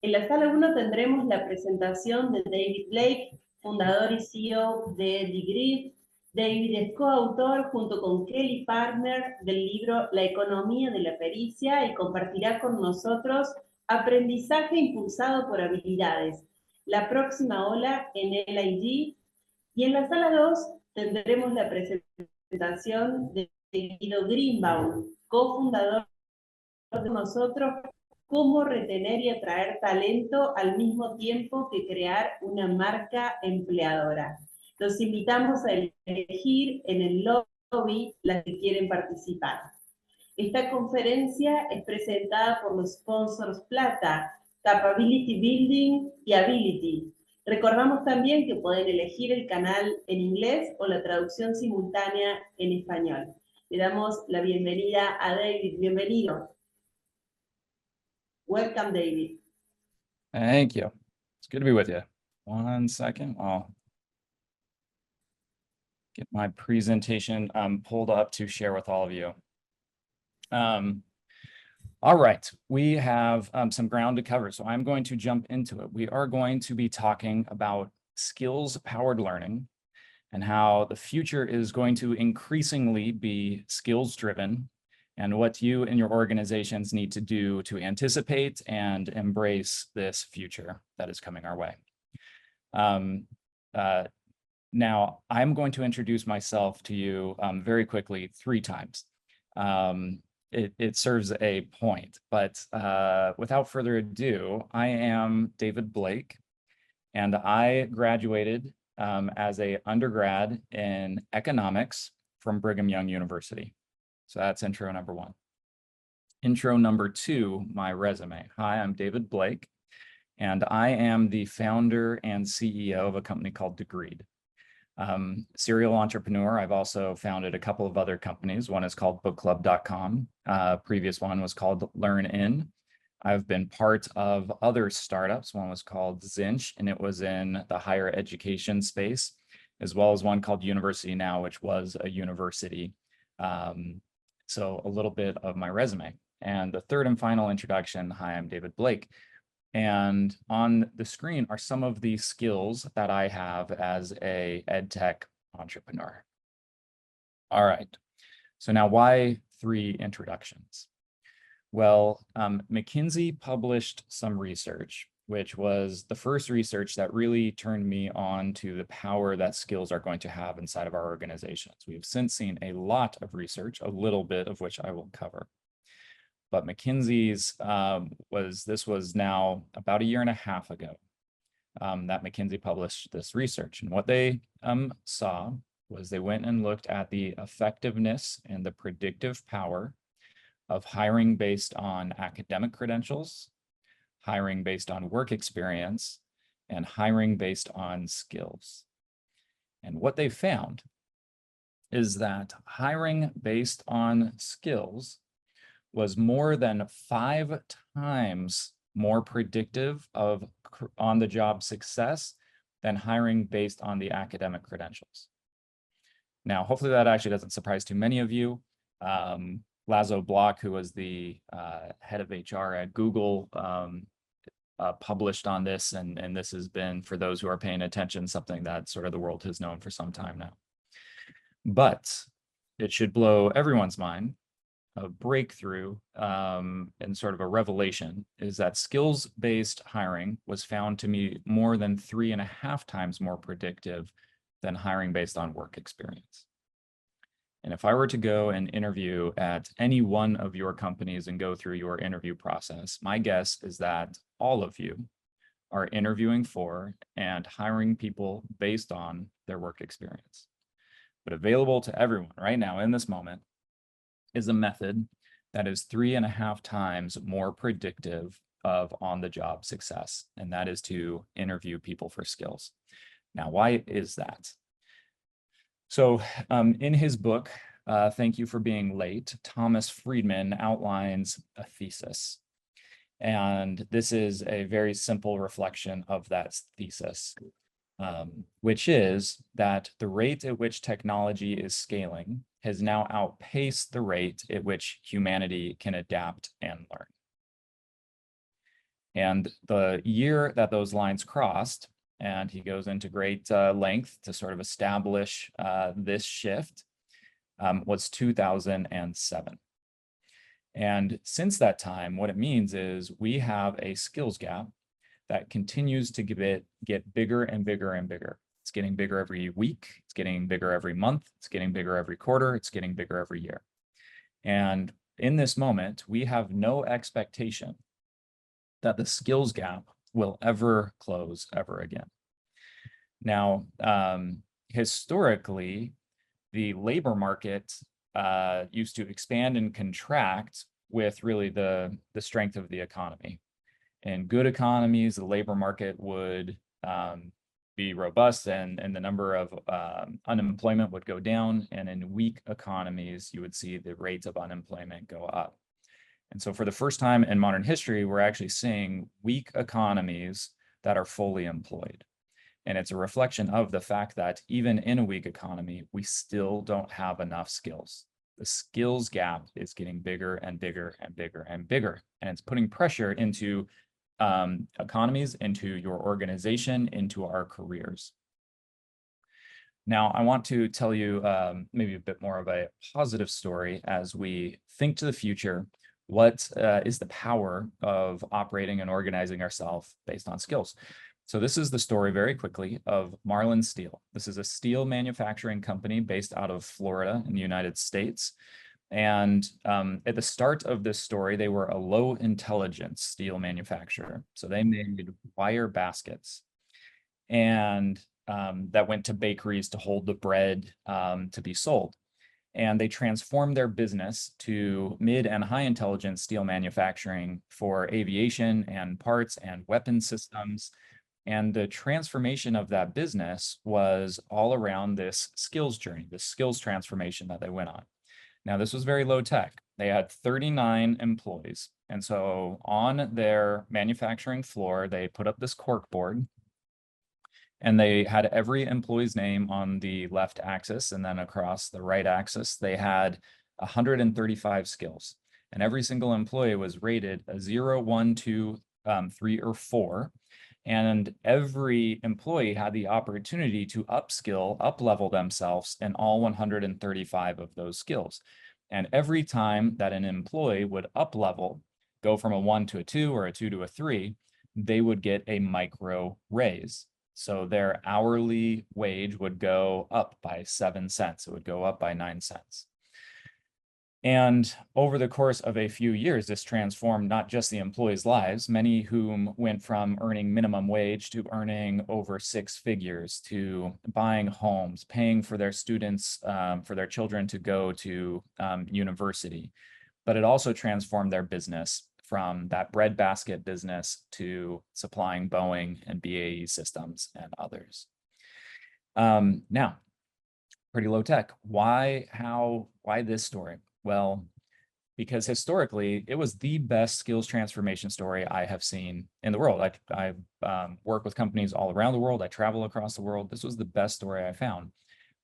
En la sala 1 tendremos la presentación de David Blake, fundador y CEO de Degree. David es coautor junto con Kelly Partner del libro La economía de la pericia y compartirá con nosotros Aprendizaje impulsado por habilidades, la próxima ola en el IG. Y en la sala 2 tendremos la presentación de Guido Greenbaum, cofundador de nosotros, cómo retener y atraer talento al mismo tiempo que crear una marca empleadora. Los invitamos a elegir en el lobby las que quieren participar. Esta conferencia es presentada por los sponsors Plata, Capability Building y Ability. Recordamos también que pueden elegir el canal en inglés o la traducción simultánea en español. Le damos la bienvenida a David. Bienvenido. Welcome, David. Thank you. It's good to be with you. 1 second. I'll get my presentation pulled up to share with all of you. All right, we have some ground to cover, so I'm going to jump into it. We are going to be talking about skills-powered learning and how the future is going to increasingly be skills-driven and what you and your organizations need to do to anticipate and embrace this future that is coming our way. Now, I'm going to introduce myself to you very quickly 3 times. It serves a point, but without further ado, I am David Blake, and I graduated as an undergrad in economics from Brigham Young University. So that's intro number 1. Intro number 2, my resume. Hi, I'm David Blake, and I am the founder and CEO of a company called Degreed. Serial entrepreneur. I've also founded a couple of other companies. One is called bookclub.com. Previous one was called LearnIn. I've been part of other startups. One was called Zinch, and it was in the higher education space, as well as one called University Now, which was a university. So a little bit of my resume. And the third and final introduction, hi, I'm David Blake. And on the screen are some of the skills that I have as a EdTech entrepreneur. All right, so now why 3 introductions? Well, McKinsey published some research, which was the first research that really turned me on to the power that skills are going to have inside of our organizations. We've since seen a lot of research, a little bit of which I will cover. But McKinsey's this was now about 1.5 years ago that McKinsey published this research. And what they saw was they went and looked at the effectiveness and the predictive power of hiring based on academic credentials, hiring based on work experience, and hiring based on skills. And what they found is that hiring based on skills was more than 5 times more predictive of on-the-job success than hiring based on the academic credentials. Now, hopefully that actually doesn't surprise too many of you. Laszlo Block, who was the head of HR at Google, published on this, and this has been, for those who are paying attention, something that sort of the world has known for some time now. But it should blow everyone's mind. A breakthrough and sort of a revelation is that skills-based hiring was found to be more than 3.5 times more predictive than hiring based on work experience. And if I were to go and interview at any one of your companies and go through your interview process, my guess is that all of you are interviewing for and hiring people based on their work experience. But available to everyone right now in this moment is a method that is 3.5 times more predictive of on-the-job success, and that is to interview people for skills. Now, why is that? So in his book, Thank You for Being Late, Thomas Friedman outlines a thesis. And this is a very simple reflection of that thesis, which is that the rate at which technology is scaling has now outpaced the rate at which humanity can adapt and learn. And the year that those lines crossed, and he goes into great length to sort of establish this shift, was 2007. And since that time, what it means is we have a skills gap that continues to get bigger and bigger and bigger. It's getting bigger every week, it's getting bigger every month, it's getting bigger every quarter, it's getting bigger every year. And in this moment, we have no expectation that the skills gap will ever close ever again. Now, historically, the labor market used to expand and contract with really the strength of the economy. In good economies, the labor market would be robust and the number of unemployment would go down. And in weak economies, you would see the rates of unemployment go up. And so for the first time in modern history, we're actually seeing weak economies that are fully employed. And it's a reflection of the fact that even in a weak economy, we still don't have enough skills. The skills gap is getting bigger and bigger and bigger and bigger. And it's putting pressure into economies, into your organization, into our careers. Now, I want to tell you maybe a bit more of a positive story as we think to the future. What is the power of operating and organizing ourselves based on skills? So this is the story very quickly of Marlin Steel. This is a steel manufacturing company based out of Florida in the United States. And at the start of this story, they were a low intelligence steel manufacturer. So they made wire baskets and that went to bakeries to hold the bread to be sold. And they transformed their business to mid and high intelligence steel manufacturing for aviation and parts and weapon systems. And the transformation of that business was all around this skills journey, this skills transformation that they went on. Now, this was very low tech. They had 39 employees. And so on their manufacturing floor, they put up this cork board and they had every employee's name on the left axis, and then across the right axis, they had 135 skills. And every single employee was rated a 0, 1, 2, 3, or 4. And every employee had the opportunity to upskill, up-level themselves in all 135 of those skills. And every time that an employee would up-level, go from a 1 to a 2 or a 2 to a 3, they would get a micro raise. So their hourly wage would go up by 7 cents. It would go up by 9 cents. And over the course of a few years, this transformed not just the employees' lives, many whom went from earning minimum wage to earning over 6 figures, to buying homes, paying for their students, for their children to go to university. But it also transformed their business from that breadbasket business to supplying Boeing and BAE Systems and others. Now, pretty low tech. Why this story? Well, because historically, it was the best skills transformation story I have seen in the world. I work with companies all around the world. I travel across the world. This was the best story I found.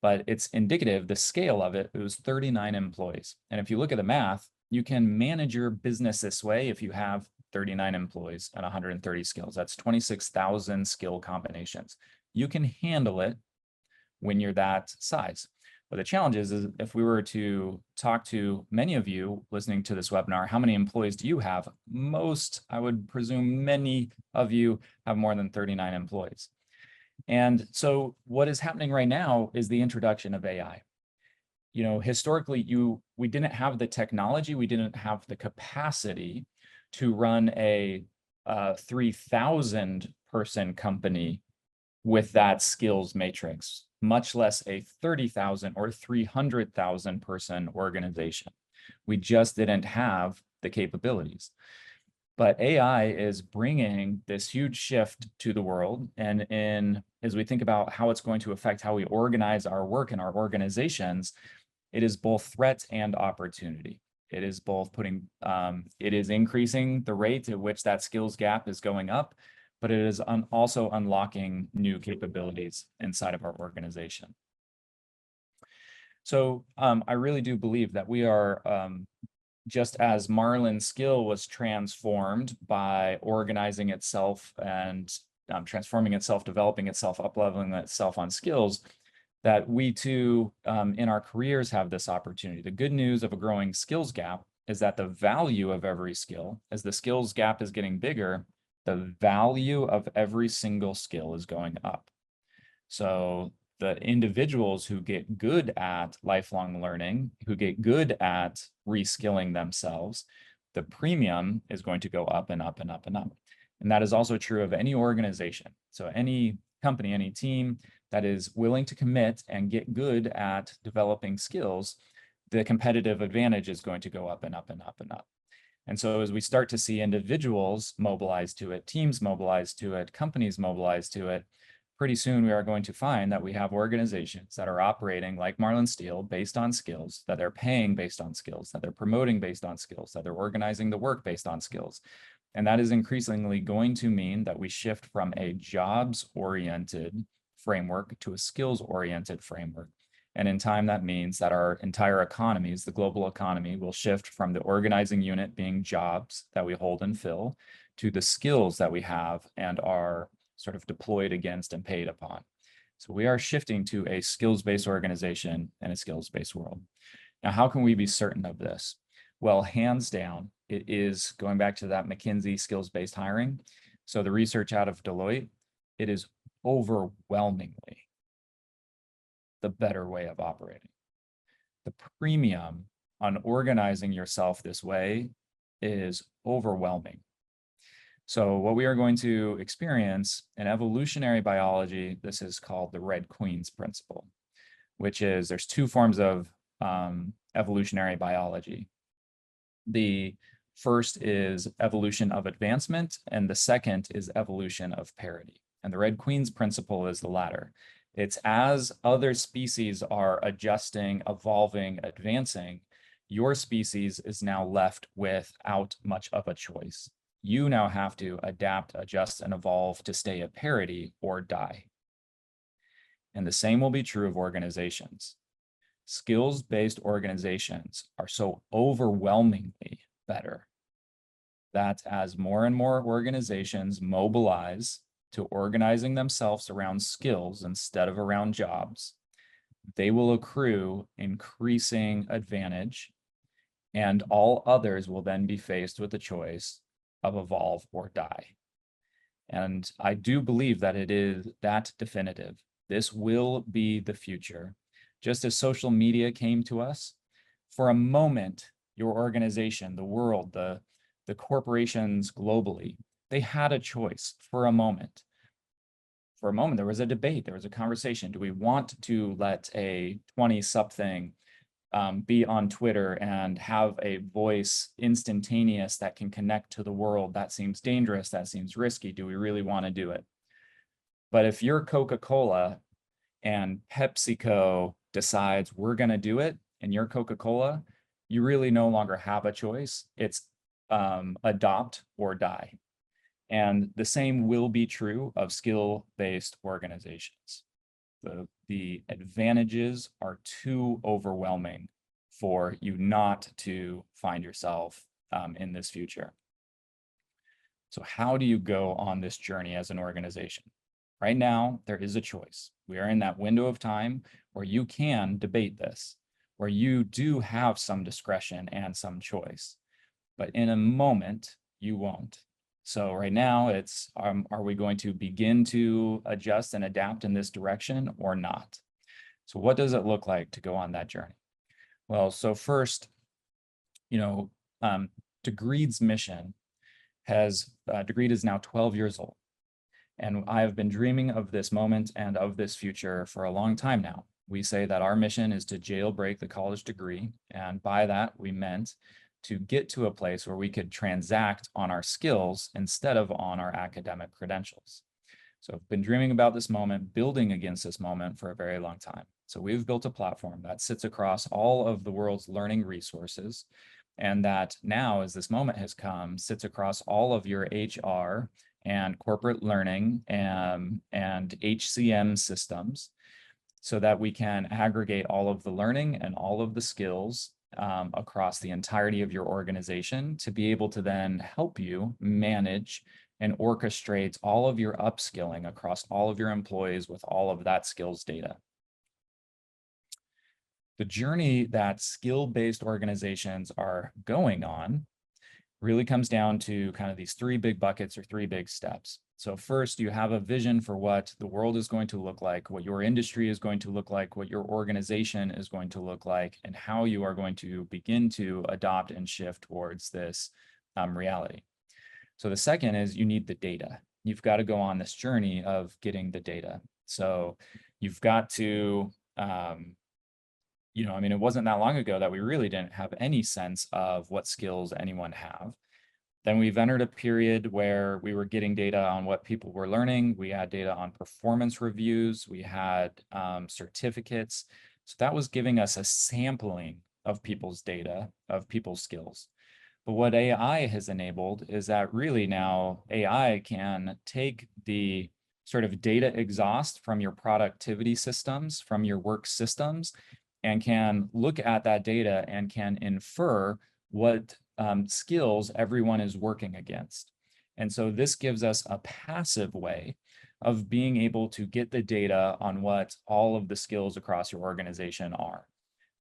But it's indicative, the scale of it, it was 39 employees. And if you look at the math, you can manage your business this way if you have 39 employees and 130 skills. That's 26,000 skill combinations. You can handle it when you're that size. But the challenge is if we were to talk to many of you listening to this webinar, how many employees do you have? Most, I would presume many of you have more than 39 employees. And so what is happening right now is the introduction of AI. You know, historically, we didn't have the technology, we didn't have the capacity to run a 3,000 person company with that skills matrix, much less a 30,000 or 300,000 person organization. We just didn't have the capabilities. But AI is bringing this huge shift to the world. And as we think about how it's going to affect how we organize our work and our organizations, it is both threat and opportunity. It is both it is increasing the rate at which that skills gap is going up, but it is also unlocking new capabilities inside of our organization. So I really do believe that we are just as Marlin's skill was transformed by organizing itself and transforming itself, developing itself, up-leveling itself on skills, that we too, in our careers, have this opportunity. The good news of a growing skills gap is that the value of every skill, as the skills gap is getting bigger, the value of every single skill is going up. So the individuals who get good at lifelong learning, who get good at reskilling themselves, the premium is going to go up and up and up and up. And that is also true of any organization. So any company, any team that is willing to commit and get good at developing skills, the competitive advantage is going to go up and up and up and up. And so as we start to see individuals mobilize to it, teams mobilize to it, companies mobilize to it, pretty soon we are going to find that we have organizations that are operating like Marlin Steel based on skills, that they're paying based on skills, that they're promoting based on skills, that they're organizing the work based on skills. And that is increasingly going to mean that we shift from a jobs-oriented framework to a skills-oriented framework. And in time, that means that our entire economies, the global economy, will shift from the organizing unit being jobs that we hold and fill to the skills that we have and are sort of deployed against and paid upon. So we are shifting to a skills-based organization and a skills-based world. Now, how can we be certain of this? Well, hands down, it is going back to that McKinsey skills-based hiring. So the research out of Deloitte, it is overwhelmingly the better way of operating. The premium on organizing yourself this way is overwhelming. So what we are going to experience in evolutionary biology, this is called the Red Queen's principle, which is there's two forms of evolutionary biology. The first is evolution of advancement, and the second is evolution of parity. And the Red Queen's principle is the latter. It's as other species are adjusting, evolving, advancing, your species is now left without much of a choice. You now have to adapt, adjust, and evolve to stay at parity or die. And the same will be true of organizations. Skills-based organizations are so overwhelmingly better that as more and more organizations mobilize to organizing themselves around skills instead of around jobs, they will accrue increasing advantage, and all others will then be faced with the choice of evolve or die. And I do believe that it is that definitive. This will be the future. Just as social media came to us, for a moment, your organization, the world, the corporations globally, they had a choice for a moment. For a moment, there was a debate, there was a conversation. Do we want to let a 20-something be on Twitter and have a voice instantaneous that can connect to the world? That seems dangerous, that seems risky. Do we really want to do it? But if you're Coca-Cola and PepsiCo decides we're going to do it, and you're Coca-Cola, you really no longer have a choice. It's adopt or die. And the same will be true of skill-based organizations. The advantages are too overwhelming for you not to find yourself in this future. So how do you go on this journey as an organization? Right now, there is a choice. We are in that window of time where you can debate this, where you do have some discretion and some choice. But in a moment, you won't. So right now it's, are we going to begin to adjust and adapt in this direction or not? So what does it look like to go on that journey? Well, so first, Degreed's mission has, Degreed is now 12 years old. And I have been dreaming of this moment and of this future for a long time now. We say that our mission is to jailbreak the college degree. And by that, we meant to get to a place where we could transact on our skills instead of on our academic credentials. So I've been dreaming about this moment, building against this moment for a very long time. So we've built a platform that sits across all of the world's learning resources, and that now, as this moment has come, sits across all of your HR and corporate learning and HCM systems, so that we can aggregate all of the learning and all of the skills across the entirety of your organization to be able to then help you manage and orchestrate all of your upskilling across all of your employees with all of that skills data. The journey that skill-based organizations are going on really comes down to kind of these three big buckets or three big steps. So first, you have a vision for what the world is going to look like, what your industry is going to look like, what your organization is going to look like, and how you are going to begin to adopt and shift towards this reality. So the second is you need the data. You've got to go on this journey of getting the data. So you've got to, I mean, it wasn't that long ago that we really didn't have any sense of what skills anyone have. Then we've entered a period where we were getting data on what people were learning. We had data on performance reviews. We had certificates. So that was giving us a sampling of people's data, of people's skills. But what AI has enabled is that really now AI can take the sort of data exhaust from your productivity systems, from your work systems, and can look at that data and can infer what skills everyone is working against. And so this gives us a passive way of being able to get the data on what all of the skills across your organization are.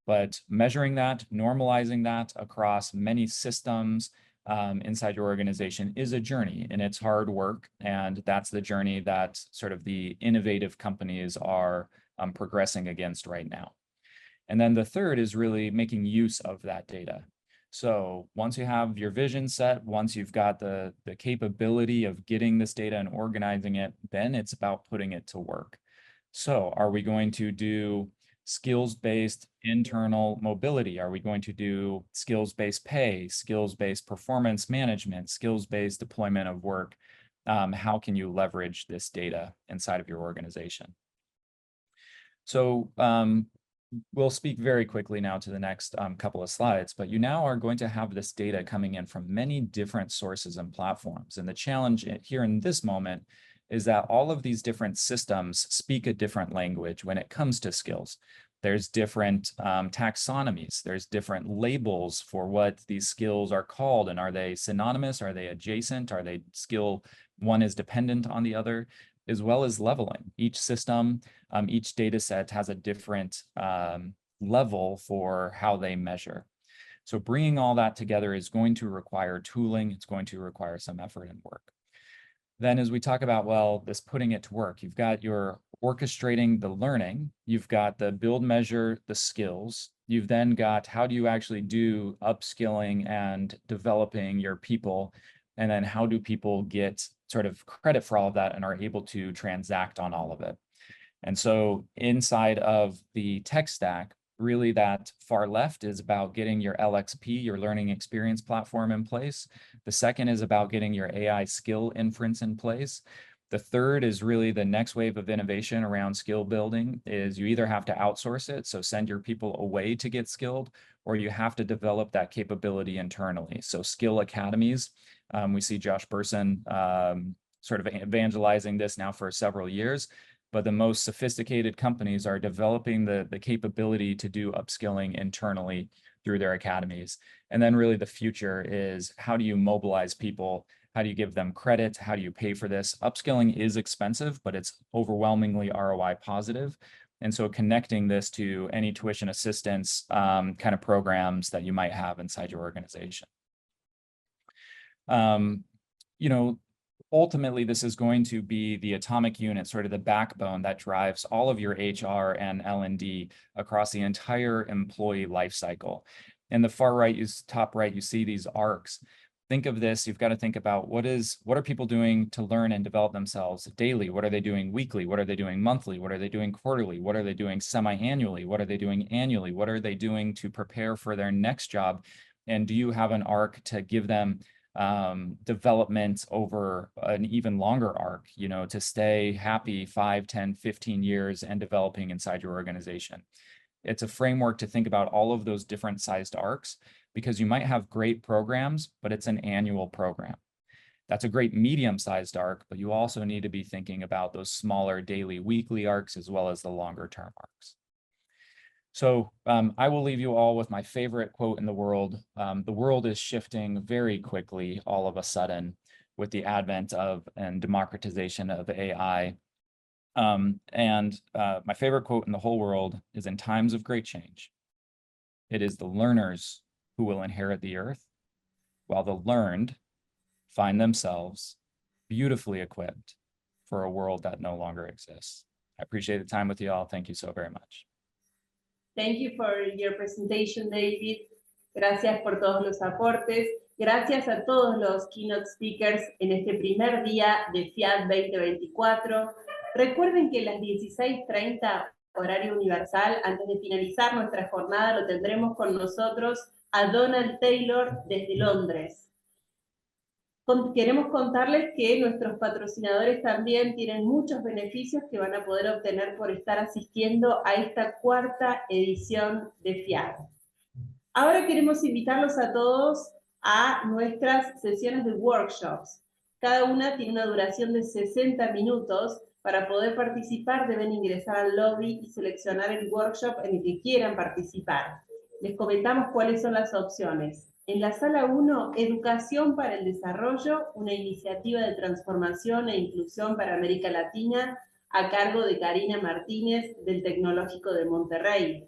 But measuring that, normalizing that across many systems inside your organization is a journey, and it's hard work. And that's the journey that sort of the innovative companies are progressing against right now. And then the third is really making use of that data. So once you have your vision set, once you've got the capability of getting this data and organizing it, then it's about putting it to work. So are we going to do skills-based internal mobility? Are we going to do skills-based pay, skills-based performance management, skills-based deployment of work? How can you leverage this data inside of your organization? So we'll speak very quickly now to the next couple of slides, but you now are going to have this data coming in from many different sources and platforms. And the challenge here in this moment is that all of these different systems speak a different language when it comes to skills. There's different taxonomies, there's different labels for what these skills are called, and are they synonymous, are they adjacent, are they skill, one is dependent on the other, as well as leveling. Each system, each data set has a different level for how they measure. So bringing all that together is going to require tooling, it's going to require some effort and work. Then as we talk about, well, this putting it to work, you've got your orchestrating the learning, you've got the build, measure the skills, you've then got how do you actually do upskilling and developing your people, and then how do people get sort of credit for all of that and are able to transact on all of it. And so inside of the tech stack, really that far left is about getting your LXP, your learning experience platform in place. The second is about getting your AI skill inference in place. The third is really the next wave of innovation around skill building is you either have to outsource it, so send your people away to get skilled, or you have to develop that capability internally. So skill academies, we see Josh Bersin sort of evangelizing this now for several years. But the most sophisticated companies are developing the capability to do upskilling internally through their academies. And then really the future is how do you mobilize people? How do you give them credit? How do you pay for this? Upskilling is expensive, but it's overwhelmingly ROI positive. And so connecting this to any tuition assistance kind of programs that you might have inside your organization. Ultimately, this is going to be the atomic unit, sort of the backbone that drives all of your HR and L&D across the entire employee life cycle. In the far right, top right, you see these arcs. Think of this, you've got to think about what are people doing to learn and develop themselves daily? What are they doing weekly? What are they doing monthly? What are they doing quarterly? What are they doing semi-annually? What are they doing annually? What are they doing to prepare for their next job? And do you have an arc to give them development over an even longer arc, to stay happy 5, 10, 15 years and developing inside your organization? It's a framework to think about all of those different sized arcs, because you might have great programs, but it's an annual program. That's a great medium-sized arc, but you also need to be thinking about those smaller daily, weekly arcs, as well as the longer term arcs. So I will leave you all with my favorite quote in the world. The world is shifting very quickly all of a sudden with the advent of and democratization of AI. My favorite quote in the whole world is, "In times of great change, it is the learners who will inherit the earth, while the learned find themselves beautifully equipped for a world that no longer exists." I appreciate the time with you all. Thank you so very much. Thank you for your presentation, David. Gracias por todos los aportes. Gracias a todos los keynote speakers en este primer día de FIAT 2024. Recuerden que a las 16:30, horario universal, antes de finalizar nuestra jornada, lo tendremos con nosotros a Donald Taylor desde Londres. Queremos contarles que nuestros patrocinadores también tienen muchos beneficios que van a poder obtener por estar asistiendo a esta cuarta edición de FIAT. Ahora queremos invitarlos a todos a nuestras sesiones de workshops. Cada una tiene una duración de 60 minutos. Para poder participar deben ingresar al lobby y seleccionar el workshop en el que quieran participar. Les comentamos cuáles son las opciones. En la sala 1, Educación para el Desarrollo, una iniciativa de transformación e inclusión para América Latina, a cargo de Karina Martínez, del Tecnológico de Monterrey.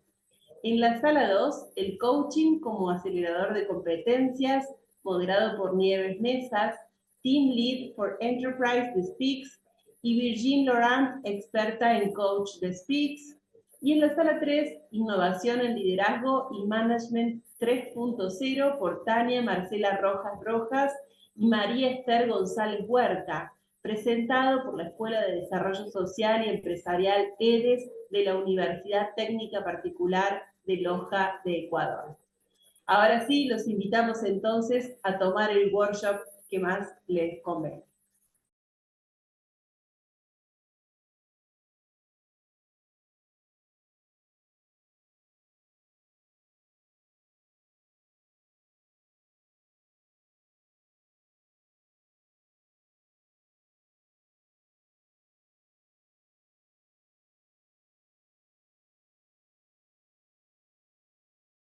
En la sala 2, el coaching como acelerador de competencias, moderado por Nieves Mesas, Team Lead for Enterprise de Speaks, y Virginie Laurent, experta en coach de Speaks. Y en la sala 3, Innovación en Liderazgo y Management 3.0 por Tania Marcela Rojas y María Esther González Huerta, presentado por la Escuela de Desarrollo Social y Empresarial EDES de la Universidad Técnica Particular de Loja de Ecuador. Ahora sí, los invitamos entonces a tomar el workshop que más les convenga.